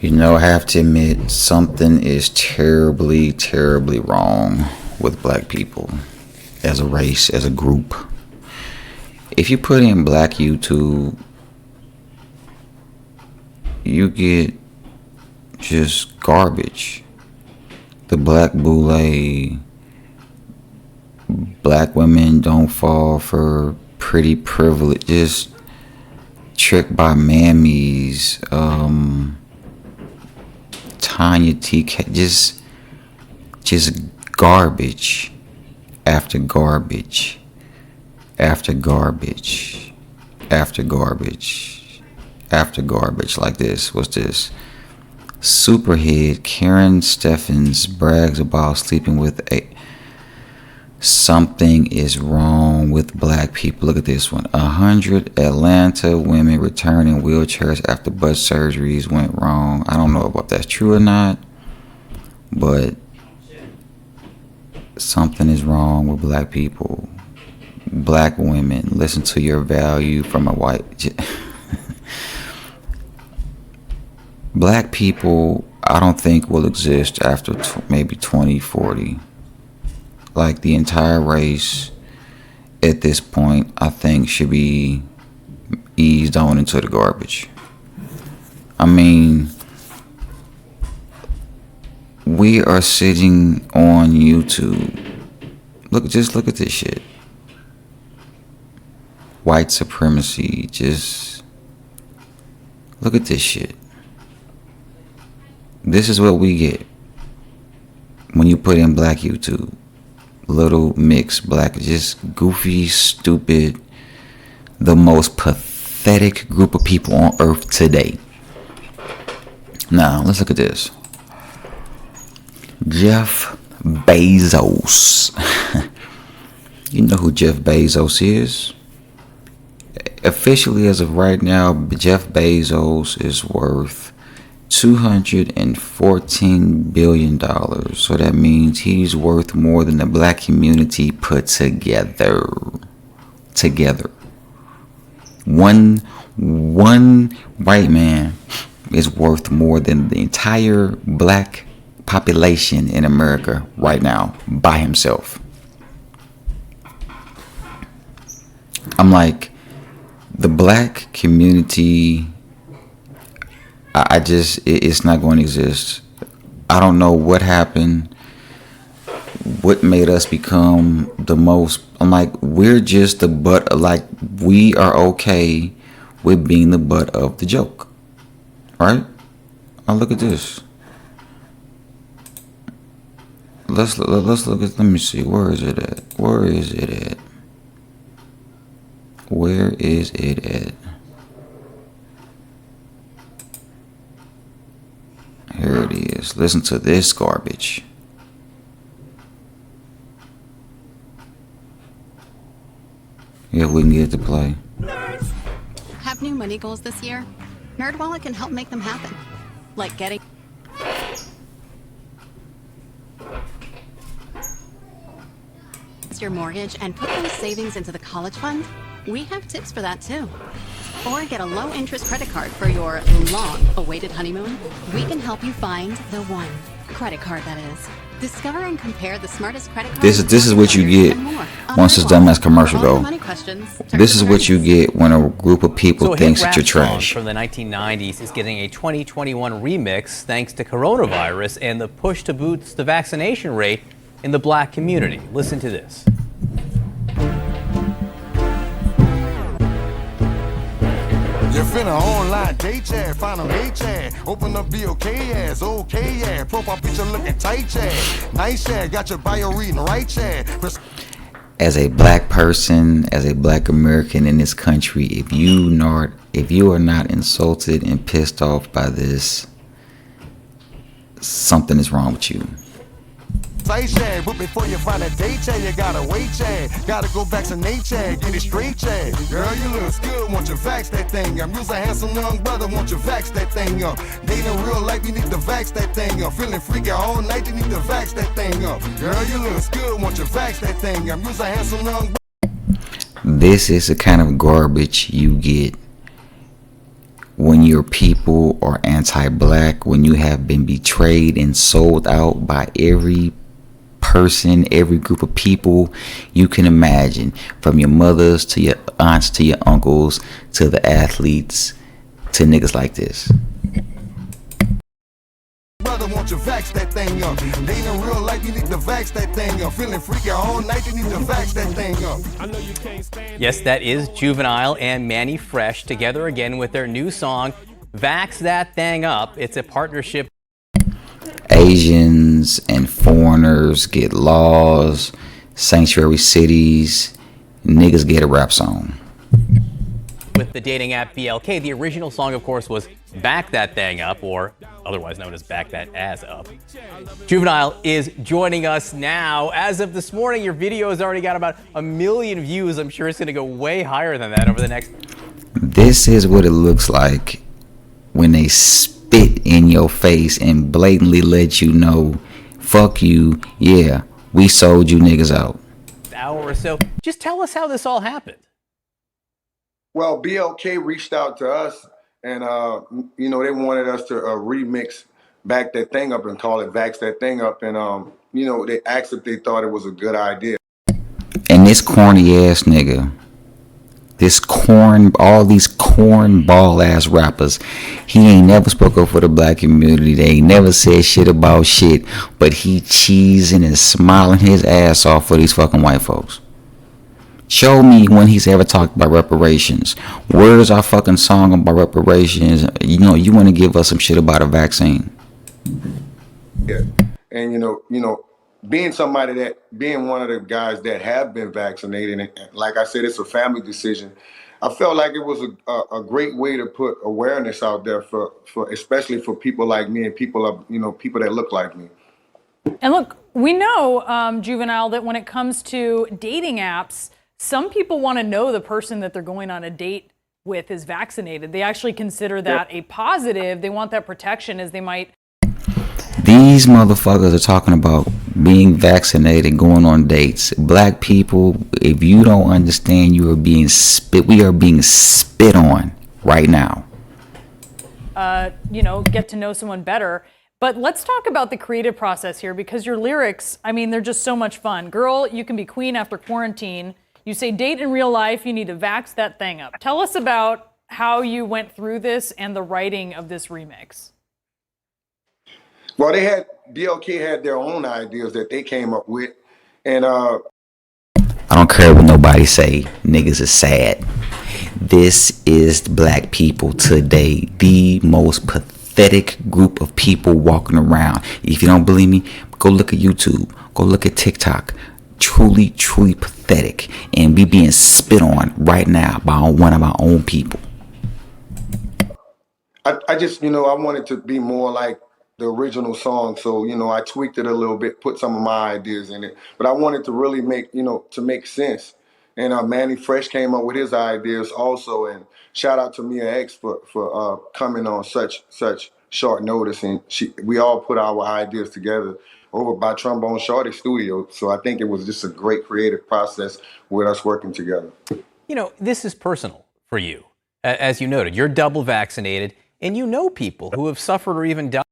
I have to admit, something is terribly, terribly wrong with black people as a race, as a group. If you put in black YouTube, you get just garbage. The black boule, black women don't fall for pretty privilege, just tricked by mammies, Tanya T. Just garbage after garbage after garbage after garbage after garbage like this. What's this? Superhead Karen Steffens brags about sleeping with a... Something is wrong with black people. Look at this one. 100 Atlanta women return in wheelchairs after butt surgeries went wrong. I don't know if that's true or not, but something is wrong with black people. Black women, listen to your value from a white... Black people, I don't think will exist after maybe 2040. Like, the entire race at this point, I think, should be eased on into the garbage. I mean, we are sitting on YouTube. Just look at this shit. White supremacy, just look at this shit. This is what we get when you put in black YouTube. Little mixed black, just goofy, stupid, the most pathetic group of people on earth today. Now, let's look at this. Jeff Bezos. You know who Jeff Bezos is? Officially, as of right now, Jeff Bezos is worth $214 billion. So that means he's worth more than the black community put together. One white man is worth more than the entire black population in America right now by himself. I'm like, the black community, it's not going to exist. I don't know what happened, what made us become the most. I'm like, we're just the butt. Like, we are okay with being the butt of the joke, right? Oh, look at this. Let's look at. Let me see. Where is it at? Where is it at? Where is it at? Here it is. Listen to this garbage. Yeah, we can get it to play. Have new money goals this year? NerdWallet can help make them happen. Like getting your mortgage and put those savings into the college fund. We have tips for that too. Or get a low interest credit card for your long awaited honeymoon. We can help you find the one credit card, that is. Discover and compare the smartest credit cards. This is what you get once this dumbass commercial go. This is what you get when a group of people thinks that you're trash. From the 1990s is getting a 2021 remix thanks to coronavirus and the push to boost the vaccination rate in the black community. Listen to this. You finna online date chat, find a mate chat, open up be okay ass, okay yeah, profile picture looking tight chat, nice chat, got your bio reading right chat. As a black person, as a black American in this country, if you are not insulted and pissed off by this, something is wrong with you. Tight chat, but before you find a date chat, you gotta wait chat, gotta go vaccinate chat, get it straight chat. Girl, you look good, won't you vax that thing up? You's a handsome young brother, won't you vax that thing up? Dating real life, you need to vax that thing up. Feeling freaky all night, you need to vax that thing up. Girl, you look good, won't you vax that thing up? You's a handsome young. This is the kind of garbage you get when your people are anti-black, when you have been betrayed and sold out by every person, every group of people you can imagine, from your mothers to your aunts to your uncles to the athletes to niggas like this. Brother, won't you vax that thing up? They in real life, you need to vax that thing up. Feeling freaky all night, you need to vax that thing up. Yes, that is Juvenile and Manny Fresh together again with their new song, Vax That Thing Up. It's a partnership. Asians and foreigners get laws, sanctuary cities, niggas get a rap song. With the dating app BLK. The original song, of course, was Back That Thing Up, or otherwise known as Back That Ass Up. Juvenile is joining us now. As of this morning, your video has already got about 1 million views. I'm sure it's going to go way higher than that over the next. This is what it looks like when they spit in your face and blatantly let you know, fuck you, yeah, we sold you niggas out. Hour or so. Just tell us how this all happened. Well, BLK reached out to us, and you know, they wanted us to remix "Back That Thing Up" and call it "Vax That Thing Up," and you know, they asked if they thought it was a good idea. And this corny ass nigga, all these cornball ass rappers, he ain't never spoke up for the black community. They ain't never said shit about shit, but he cheesing and smiling his ass off for these fucking white folks. Show me when he's ever talked about reparations. Where's our fucking song about reparations? You know, you want to give us some shit about a vaccine. Yeah, and you know, being one of the guys that have been vaccinated, and like I said, it's a family decision. I felt like it was a great way to put awareness out there for especially for people like me and people that look like me. And look, we know, Juvenile, that when it comes to dating apps, some people want to know the person that they're going on a date with is vaccinated. They actually consider that a positive. They want that protection as they might. These motherfuckers are talking about being vaccinated, going on dates. Black people, if you don't understand, we are being spit on right now. Get to know someone better. But let's talk about the creative process here, because your lyrics, I mean, they're just so much fun. Girl, you can be queen after quarantine. You say date in real life, you need to vax that thing up. Tell us about how you went through this and the writing of this remix. Well, BLK had their own ideas that they came up with, and I don't care what nobody say, niggas is sad. This is black people today, the most pathetic group of people walking around. If you don't believe me, go look at YouTube, go look at TikTok. Truly, truly pathetic, and we being spit on right now by one of our own people. I just, I wanted to be more like the original song, so I tweaked it a little bit, put some of my ideas in it, but I wanted to really make sense. And Manny Fresh came up with his ideas also, and shout out to Mia X for coming on such short notice, and we all put our ideas together over by Trombone Shorty Studio. So I think it was just a great creative process with us working together. This is personal for you. As you noted, you're double vaccinated, and you know people who have suffered or even died.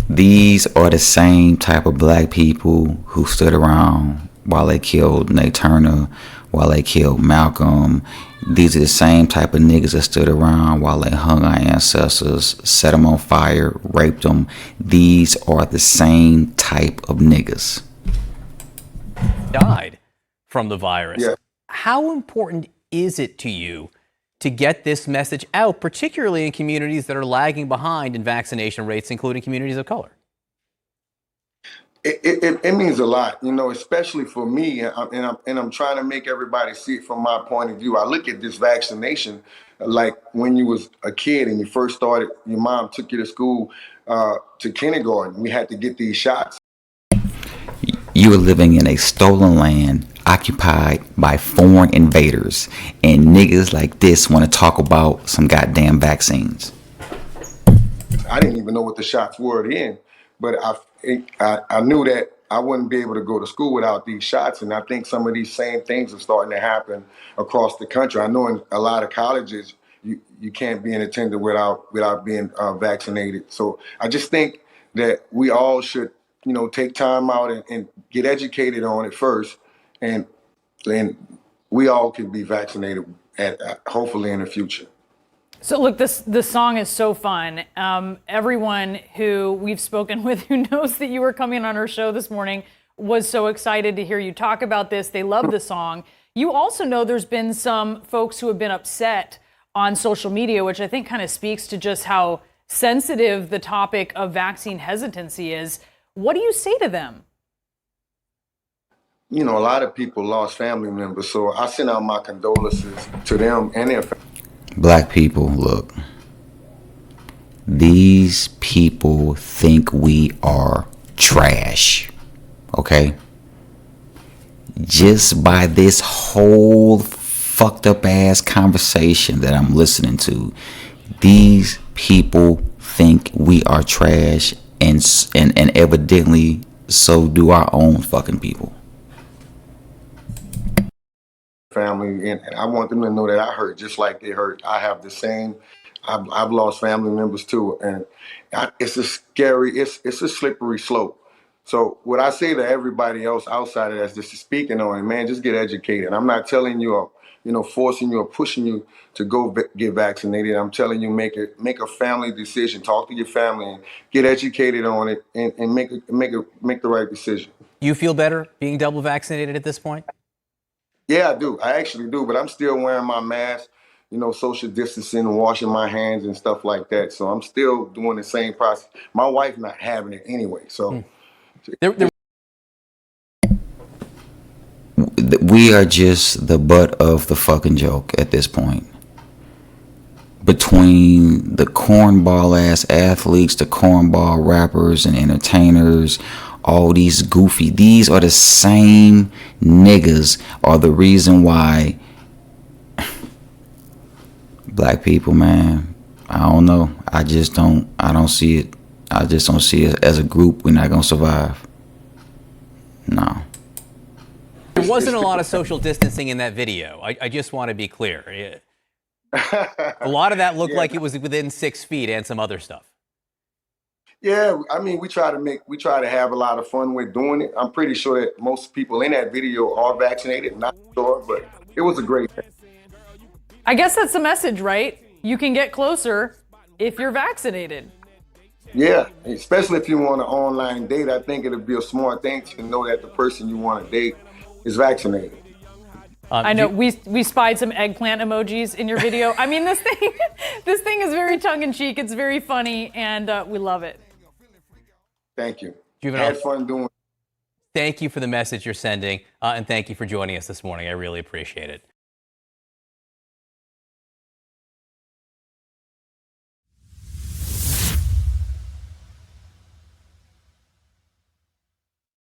These are the same type of black people who stood around while they killed Nate Turner, while they killed Malcolm. These are the same type of niggas that stood around while they hung our ancestors, set them on fire, raped them. These are the same type of niggas. Died from the virus. Yeah. How important is it to you to get this message out, particularly in communities that are lagging behind in vaccination rates, including communities of color? It means a lot, especially for me, and I'm trying to make everybody see it from my point of view. I look at this vaccination like when you was a kid and you first started, your mom took you to school, to kindergarten. We had to get these shots. You are living in a stolen land occupied by foreign invaders, and niggas like this want to talk about some goddamn vaccines. I didn't even know what the shots were then, but I knew that I wouldn't be able to go to school without these shots, and I think some of these same things are starting to happen across the country. I know in a lot of colleges, you can't be in attendance without being vaccinated. So I just think that we all should, take time out and get educated on it first, and then we all can be vaccinated hopefully in the future. So look, this song is so fun. Everyone who we've spoken with who knows that you were coming on our show this morning was so excited to hear you talk about this. They love the song. You also know there's been some folks who have been upset on social media, which I think kind of speaks to just how sensitive the topic of vaccine hesitancy is. What do you say to them? A lot of people lost family members, so I send out my condolences to them and their families. Black people, look. These people think we are trash. Okay? Just by this whole fucked up ass conversation that I'm listening to, these people think we are trash, and evidently so do our own fucking people. Family, and I want them to know that I hurt just like they hurt. I have the same. I've lost family members too, and it's a slippery slope. So what I say to everybody else outside of that, just speaking on it, man, just get educated. I'm not telling you or forcing you or pushing you to go get vaccinated. I'm telling you, make a family decision. Talk to your family and get educated on it, and make the right decision. You feel better being double vaccinated at this point? Yeah, I do. I actually do, but I'm still wearing my mask, social distancing, washing my hands and stuff like that. So I'm still doing the same process. My wife not having it anyway. So We are just the butt of the fucking joke at this point. Between the cornball ass athletes, the cornball rappers and entertainers, all these these are the same niggas are the reason why black people, man, I don't know. I don't see it. I just don't see it as a group. We're not gonna survive. No. There wasn't a lot of social distancing in that video. I just want to be clear. A lot of that looked like it was within 6 feet and some other stuff. Yeah, I mean, we try to have a lot of fun with doing it. I'm pretty sure that most people in that video are vaccinated. Not sure, but it was a great thing. I guess that's the message, right? You can get closer if you're vaccinated. Yeah, especially if you want an online date. I think it'll be a smart thing to know that the person you want to date is vaccinated. I know we spied some eggplant emojis in your video. I mean, this thing is very tongue-in-cheek. It's very funny, and we love it. Thank you. Juvenile, had fun doing it. Thank you for the message you're sending, and thank you for joining us this morning. I really appreciate it.